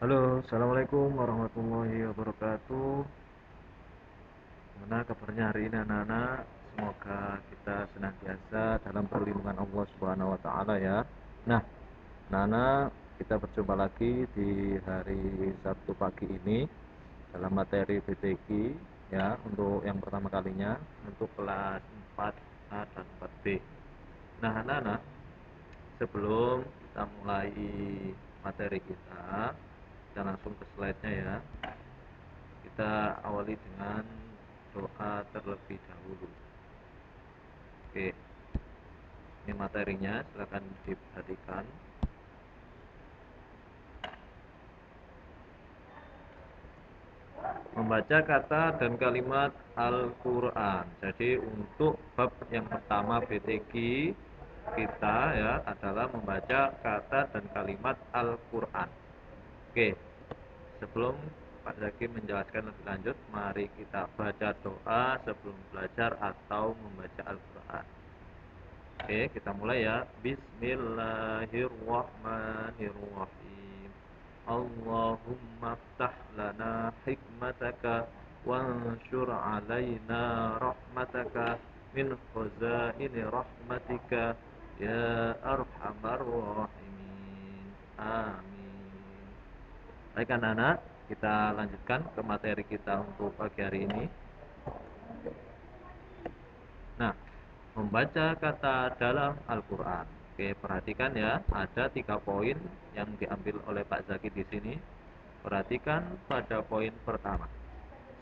Halo, Assalamualaikum warahmatullahi wabarakatuh. Gimana kabarnya hari ini anak-anak? Semoga kita senantiasa dalam perlindungan Allah Subhanahu wa taala ya. Nah, anak-anak, kita berjumpa lagi di hari Sabtu pagi ini dalam materi BTQ ya, untuk yang pertama kalinya untuk kelas 4A dan 4B. Nah, anak-anak, sebelum kita mulai materi kita langsung ke slide-nya ya. Kita awali dengan doa terlebih dahulu. Oke, ini materinya, silakan diperhatikan. Membaca kata dan kalimat Al-Quran. Jadi untuk bab yang pertama BTQ kita ya adalah membaca kata dan kalimat Al-Quran. Oke, sebelum Pak Zaki menjelaskan lebih lanjut, mari kita baca doa sebelum belajar atau membaca Al-Quran. Oke, kita mulai ya. Bismillahirrahmanirrahim. Allahumma ftah lana hikmataka wanshur alaina rahmataka min khazaini rahmatika ya arhamar rahimin. Amin. Baik anak-anak, kita lanjutkan ke materi kita untuk pagi hari ini. Nah, membaca kata dalam Al-Quran. Oke, perhatikan ya, ada 3 poin yang diambil oleh Pak Zaki di sini. Perhatikan pada poin pertama.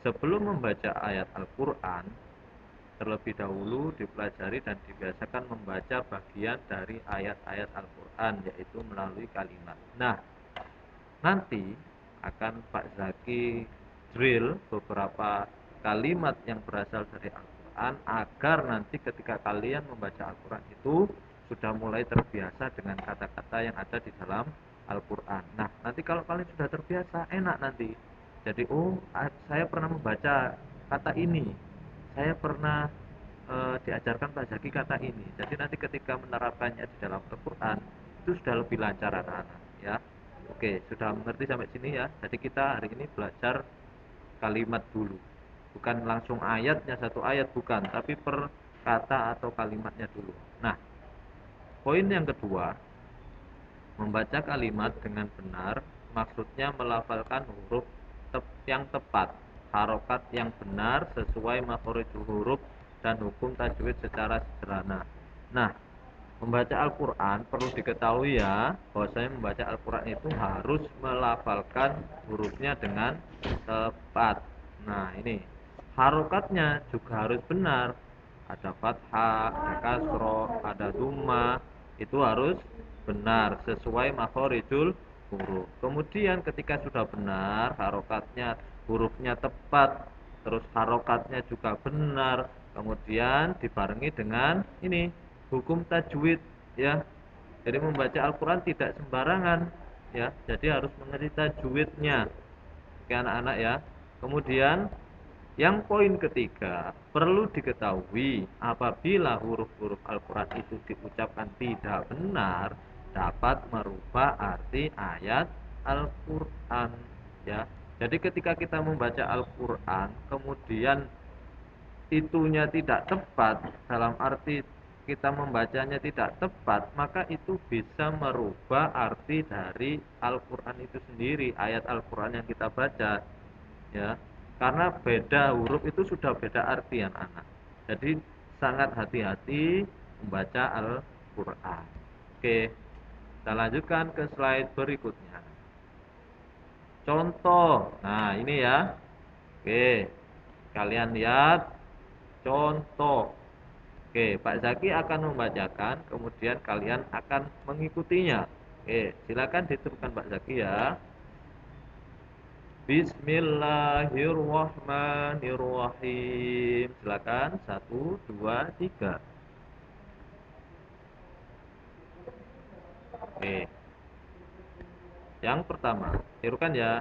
Sebelum membaca ayat Al-Quran, terlebih dahulu dipelajari dan dibiasakan membaca bagian dari ayat-ayat Al-Quran, yaitu melalui kalimat. Nah, nanti akan Pak Zaki drill beberapa kalimat yang berasal dari Al-Quran agar nanti ketika kalian membaca Al-Quran itu sudah mulai terbiasa dengan kata-kata yang ada di dalam Al-Quran. Nah, nanti kalau kalian sudah terbiasa, enak nanti. Jadi, saya pernah membaca kata ini, saya pernah diajarkan Pak Zaki kata ini. Jadi nanti ketika menerapkannya di dalam Al-Quran itu sudah lebih lancar anak-anak ya. Oke, sudah mengerti sampai sini ya. Jadi kita hari ini belajar kalimat dulu. Bukan langsung ayatnya, satu ayat bukan, tapi per kata atau kalimatnya dulu. Nah, poin yang kedua, membaca kalimat dengan benar maksudnya melafalkan huruf yang tepat, harokat yang benar sesuai makhorijul huruf dan hukum tajwid secara sederhana. Nah, membaca Al-Quran perlu diketahui ya, bahwasanya membaca Al-Quran itu harus melafalkan hurufnya dengan tepat. Nah, ini harokatnya juga harus benar. Ada fathah, ada kasroh, ada dhamma, itu harus benar sesuai makhorijul huruf. Kemudian ketika sudah benar harokatnya, hurufnya tepat, terus harokatnya juga benar, kemudian dibarengi dengan ini hukum tajwid ya. Jadi membaca Al-Quran tidak sembarangan ya. Jadi harus mengerti tajwidnya. Oke anak-anak ya. Kemudian yang poin ketiga, perlu diketahui apabila huruf-huruf Al-Quran itu diucapkan tidak benar, dapat merubah arti ayat Al-Quran ya. Jadi ketika kita membaca Al-Quran, kemudian itunya tidak tepat, dalam arti kita membacanya tidak tepat, maka itu bisa merubah arti dari Al-Quran itu sendiri, ayat Al-Quran yang kita baca ya. Karena beda huruf itu sudah beda arti anak-anak. Jadi sangat hati-hati membaca Al-Quran. Oke, kita lanjutkan ke slide berikutnya. Contoh, nah ini ya. Oke, kalian lihat contoh. Oke, Pak Zaki akan membacakan, kemudian kalian akan mengikutinya. Oke, silakan diteruskan Pak Zaki ya. Bismillahirrahmanirrahim. Silakan, satu, dua, tiga. Oke, yang pertama, tirukan ya.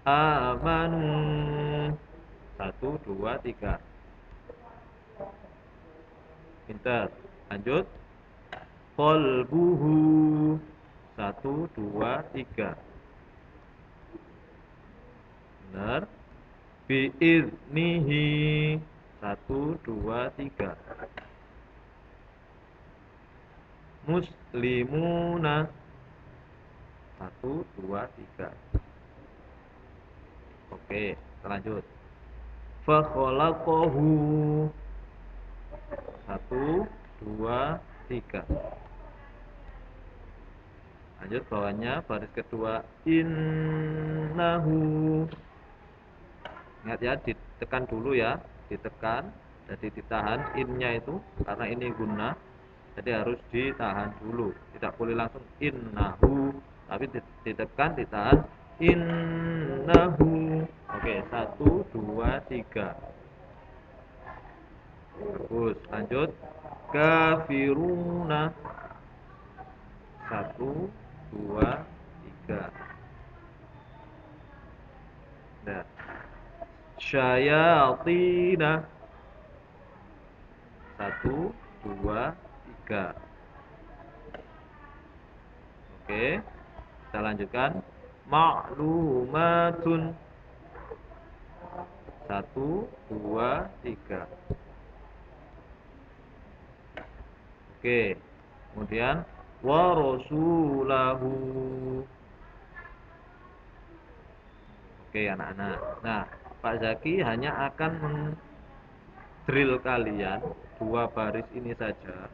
Amanu. Satu, dua, tiga. Pinter. Lanjut. Qalbuhu. Satu, dua, tiga. benar. Biiznihi. 1, 2, 3. Muslimuna. 1, 2, 3. Oke, lanjut. Fakhalaqahu. 1, 2, 3. Lanjut bawahnya baris kedua. Innahu. Ingat ya, ditekan dulu ya, ditekan, jadi ditahan innya itu karena ini guna, jadi harus ditahan dulu, tidak boleh langsung innahu, tapi ditekan, ditahan innahu. Oke, 1, 2, 3. Bagus, lanjut kafiruna. 1, 2, 3. Nah, syayatina. 1, 2, 3. Oke, kita lanjutkan. Ma'lumatun. 1, 2, 3. Oke, kemudian wa rasulahu. Oke anak-anak. Nah, Pak Zaki hanya akan mendrill kalian 2 baris ini saja.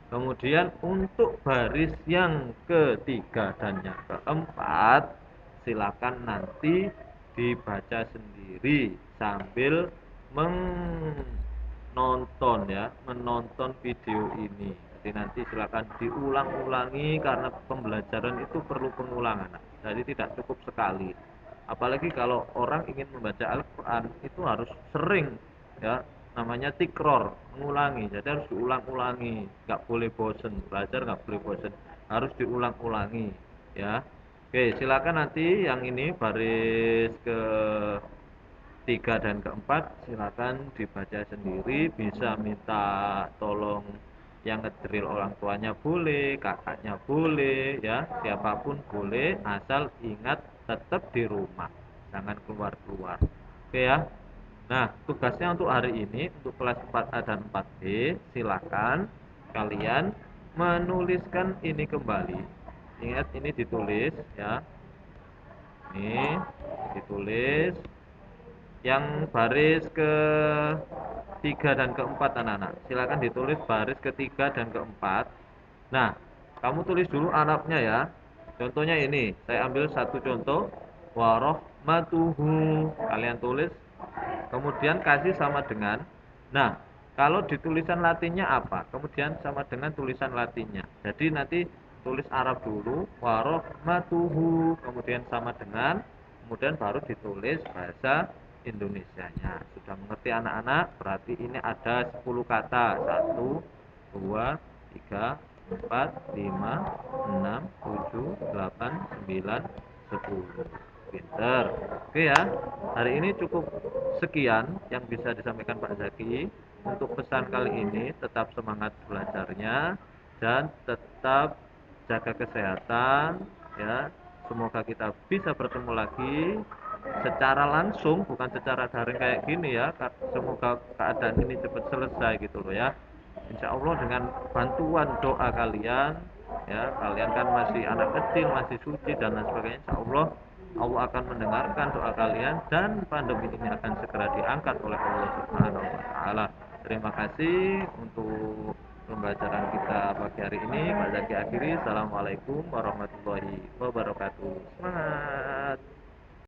Kemudian untuk baris yang ketiga dan yang keempat, silakan nanti dibaca sendiri sambil menonton ya, menonton video ini. Jadi nanti silakan diulang-ulangi karena pembelajaran itu perlu pengulangan. Jadi tidak cukup sekali. Apalagi kalau orang ingin membaca Al-Qur'an itu harus sering ya, namanya tikror, mengulangi. Jadi harus diulang-ulangi, nggak boleh bosen, belajar nggak boleh bosen, harus diulang-ulangi ya. Oke, silakan nanti yang ini baris ke 3 dan keempat silakan dibaca sendiri, bisa minta tolong yang ngedrill orang tuanya boleh, kakaknya boleh ya, siapapun boleh, asal ingat tetap di rumah, jangan keluar-keluar. Oke ya. Nah, tugasnya untuk hari ini untuk kelas 4A dan 4B, silakan kalian menuliskan ini kembali. Ingat ini ditulis ya. Ini ditulis yang baris ke-3 dan ke-4 anak-anak. Silakan ditulis baris ke-3 dan ke-4. Nah, kamu tulis dulu Arabnya ya. Contohnya ini, saya ambil satu contoh. Warahmatuhu. Kalian tulis, kemudian kasih sama dengan. Nah, kalau di tulisan Latinnya apa? Kemudian sama dengan tulisan Latinnya. Jadi nanti tulis Arab dulu, warahmatuhu, kemudian sama dengan, kemudian baru ditulis bahasa Indonesianya. Sudah mengerti anak-anak? Berarti ini ada 10 kata. 1, 2, 3, 4, 5, 6, 7, 8, 9, 10. Pinter. Oke ya. Hari ini cukup sekian yang bisa disampaikan Pak Zaki. Untuk pesan kali ini, tetap semangat belajarnya dan tetap jaga kesehatan ya. Semoga kita bisa bertemu lagi secara langsung, bukan secara daring kayak gini ya. Semoga keadaan ini cepat selesai gitu loh ya. Insya Allah dengan bantuan doa kalian ya, kalian kan masih anak kecil, masih suci dan lain sebagainya, insya Allah Allah akan mendengarkan doa kalian dan pandemi ini akan segera diangkat oleh Allah Subhanahu wa taala. Terima kasih untuk pembelajaran kita pagi hari ini. Pak Zaki akhiri. Assalamualaikum warahmatullahi wabarakatuh. Semangat.